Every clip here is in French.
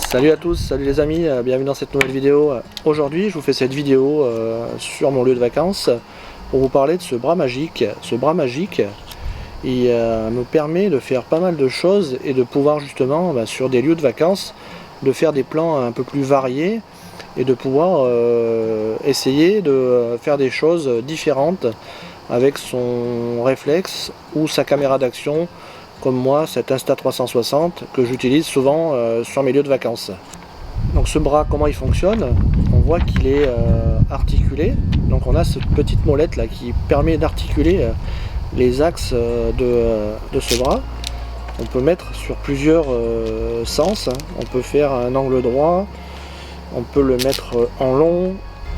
Salut à tous, salut les amis, bienvenue dans cette nouvelle vidéo. Aujourd'hui je vous fais cette vidéo sur mon lieu de vacances pour vous parler de ce bras magique. Ce bras magique, il me permet de faire pas mal de choses et de pouvoir justement sur des lieux de vacances de faire des plans un peu plus variés et de pouvoir essayer de faire des choses différentes avec son réflexe ou sa caméra d'action, comme moi cette Insta360 que j'utilise souvent sur mes lieux de vacances. Donc ce bras, comment il fonctionne? On voit qu'il est articulé, donc on a cette petite molette là qui permet d'articuler les axes de ce bras. On peut mettre sur plusieurs sens, on peut faire un angle droit, on peut le mettre en long,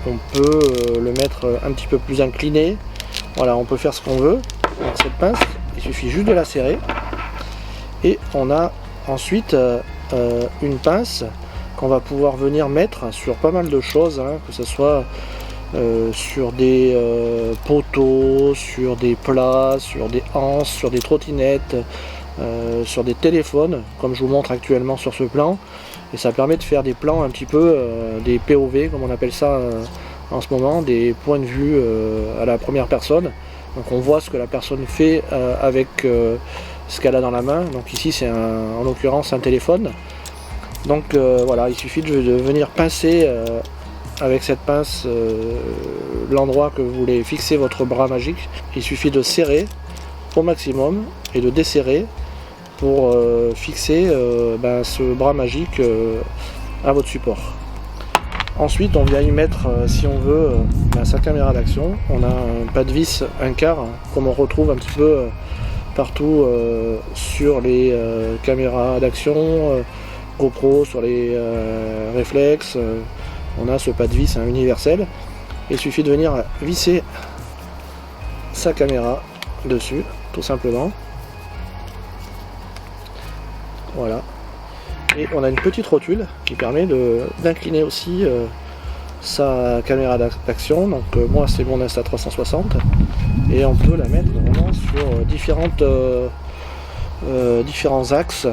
on peut le mettre un petit peu plus incliné. Voilà, on peut faire ce qu'on veut. Donc cette pince, il suffit juste de la serrer. Et on a ensuite une pince qu'on va pouvoir venir mettre sur pas mal de choses, que ce soit sur des poteaux, sur des plats, sur des anses, sur des trottinettes, sur des téléphones, comme je vous montre actuellement sur ce plan. Et ça permet de faire des plans un petit peu, des POV, comme on appelle ça en ce moment, des points de vue à la première personne. Donc on voit ce que la personne fait avec ce qu'elle a dans la main. Donc ici c'est en l'occurrence un téléphone. Donc voilà, il suffit de venir pincer avec cette pince l'endroit que vous voulez fixer votre bras magique. Il suffit de serrer au maximum et de desserrer pour fixer ce bras magique à votre support. Ensuite on vient y mettre, si on veut, sa caméra d'action. On a un pas de vis 1/4 comme on retrouve un petit peu partout sur les caméras d'action, GoPro, sur les réflexes. On a ce pas de vis universel. Il suffit de venir visser sa caméra dessus, tout simplement. Voilà. Et on a une petite rotule qui permet d'incliner aussi sa caméra d'action. Donc moi c'est mon Insta360 et on peut la mettre vraiment sur différents axes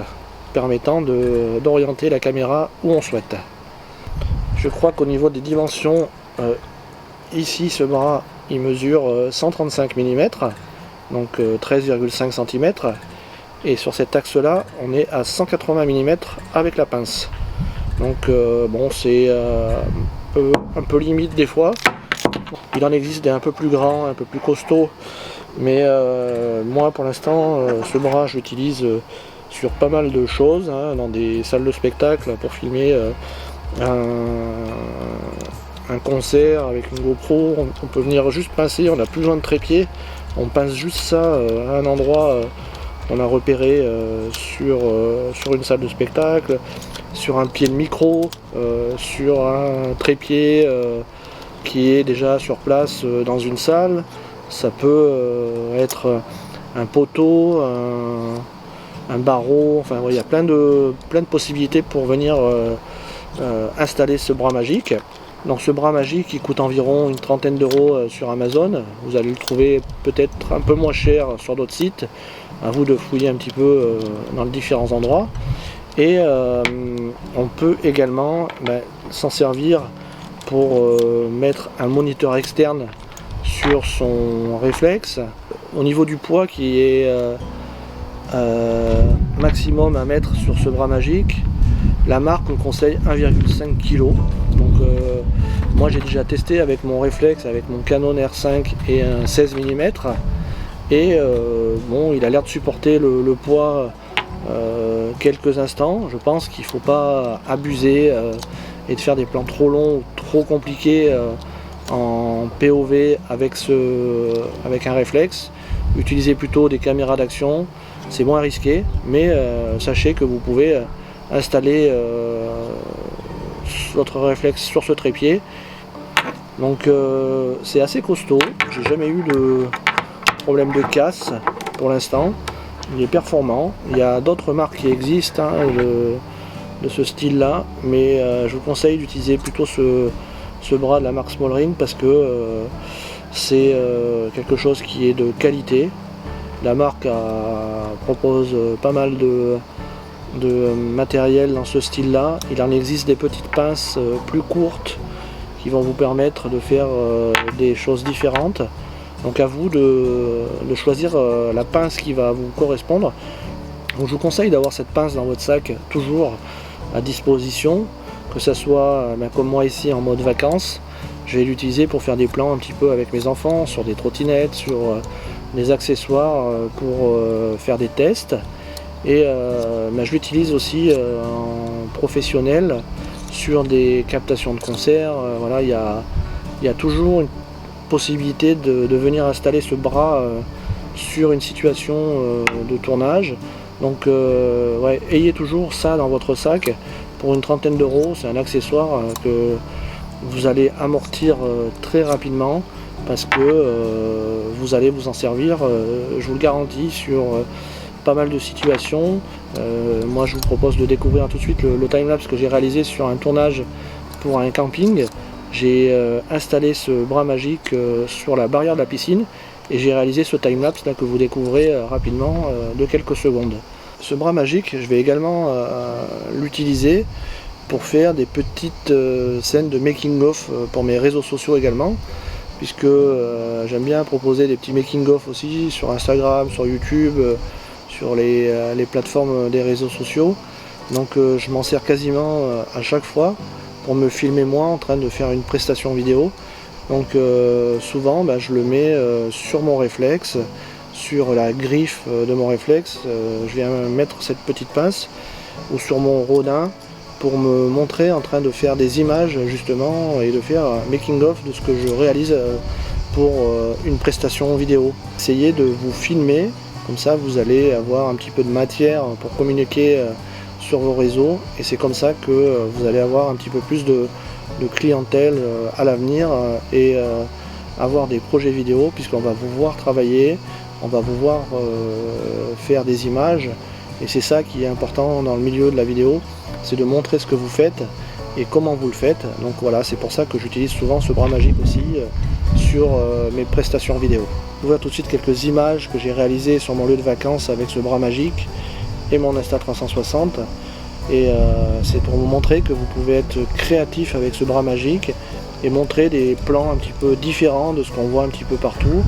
permettant d'orienter la caméra où on souhaite. Je crois qu'au niveau des dimensions, ici ce bras il mesure 135 mm, donc 13,5 cm. Et sur cet axe là on est à 180 mm avec la pince. Donc bon, c'est un peu limite des fois. Il en existe des un peu plus grands, un peu plus costauds, mais moi pour l'instant ce bras je l'utilise sur pas mal de choses, dans des salles de spectacle pour filmer un concert avec une GoPro. On peut venir juste pincer, on n'a plus besoin de trépied, on pince juste ça à un endroit qu'on a repéré sur une salle de spectacle, sur un pied de micro, sur un trépied qui est déjà sur place dans une salle. Ça peut être un poteau, un barreau, enfin il y a plein de possibilités pour venir installer ce bras magique. Donc ce bras magique il coûte environ une trentaine d'euros sur Amazon. Vous allez le trouver peut-être un peu moins cher sur d'autres sites. À vous de fouiller un petit peu dans les différents endroits. Et on peut également s'en servir pour mettre un moniteur externe sur son réflexe. Au niveau du poids qui est maximum à mettre sur ce bras magique, la marque nous conseille 1,5 kg. Donc moi j'ai déjà testé avec mon réflexe, avec mon Canon R5 et un 16 mm. Et bon, il a l'air de supporter le poids quelques instants. Je pense qu'il ne faut pas abuser et de faire des plans trop longs ou trop compliqués en POV avec un réflexe. Utilisez plutôt des caméras d'action, c'est moins risqué, mais sachez que vous pouvez installer votre réflexe sur ce trépied. Donc c'est assez costaud, j'ai jamais eu de problème de casse pour l'instant. Il est performant. Il y a d'autres marques qui existent de ce style là, mais je vous conseille d'utiliser plutôt ce bras de la marque Smallring parce que c'est quelque chose qui est de qualité. La marque propose pas mal de matériel dans ce style-là. Il en existe des petites pinces plus courtes qui vont vous permettre de faire des choses différentes. Donc à vous de choisir la pince qui va vous correspondre. Donc je vous conseille d'avoir cette pince dans votre sac toujours à disposition, que ce soit comme moi ici en mode vacances. Je vais l'utiliser pour faire des plans un petit peu avec mes enfants, sur des trottinettes, sur des accessoires pour faire des tests. Et je l'utilise aussi en professionnel sur des captations de concerts. Voilà, il y a toujours une possibilité de venir installer ce bras sur une situation de tournage. Donc ouais, ayez toujours ça dans votre sac. Pour une trentaine d'euros, c'est un accessoire que vous allez amortir très rapidement, parce que vous allez vous en servir, je vous le garantis, sur pas mal de situations. Moi je vous propose de découvrir tout de suite le timelapse que j'ai réalisé sur un tournage pour un camping. J'ai installé ce bras magique sur la barrière de la piscine et j'ai réalisé ce timelapse là que vous découvrez rapidement de quelques secondes. Ce bras magique, je vais également l'utiliser pour faire des petites scènes de making-of pour mes réseaux sociaux également, puisque j'aime bien proposer des petits making-of aussi sur Instagram, sur YouTube, sur les plateformes des réseaux sociaux. Donc je m'en sers quasiment à chaque fois pour me filmer moi en train de faire une prestation vidéo. Donc souvent je le mets sur mon réflexe, sur la griffe de mon réflexe. Je viens mettre cette petite pince, ou sur mon rodin, pour me montrer en train de faire des images justement et de faire un making of de ce que je réalise pour une prestation vidéo. Essayez de vous filmer, comme ça vous allez avoir un petit peu de matière pour communiquer sur vos réseaux, et c'est comme ça que vous allez avoir un petit peu plus de clientèle à l'avenir et avoir des projets vidéo, puisqu'on va vous voir travailler, on va vous voir faire des images, et c'est ça qui est important dans le milieu de la vidéo, c'est de montrer ce que vous faites et comment vous le faites. Donc voilà, c'est pour ça que j'utilise souvent ce bras magique aussi sur mes prestations vidéo. Je vous vois tout de suite quelques images que j'ai réalisées sur mon lieu de vacances avec ce bras magique et mon Insta360, et c'est pour vous montrer que vous pouvez être créatif avec ce bras magique et montrer des plans un petit peu différents de ce qu'on voit un petit peu partout,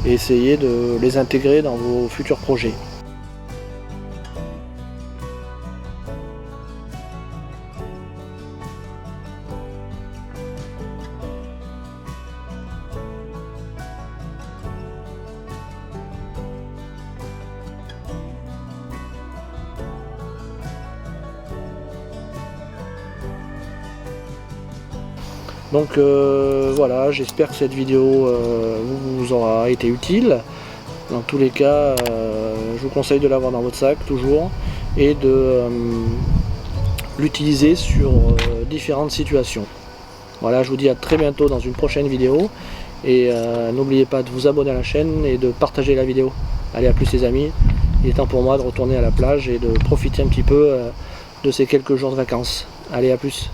et essayer de les intégrer dans vos futurs projets. Donc voilà, j'espère que cette vidéo vous aura été utile. Dans tous les cas, je vous conseille de l'avoir dans votre sac toujours, et de l'utiliser sur différentes situations. Voilà, je vous dis à très bientôt dans une prochaine vidéo, et n'oubliez pas de vous abonner à la chaîne et de partager la vidéo. Allez, à plus les amis, il est temps pour moi de retourner à la plage et de profiter un petit peu de ces quelques jours de vacances. Allez, à plus.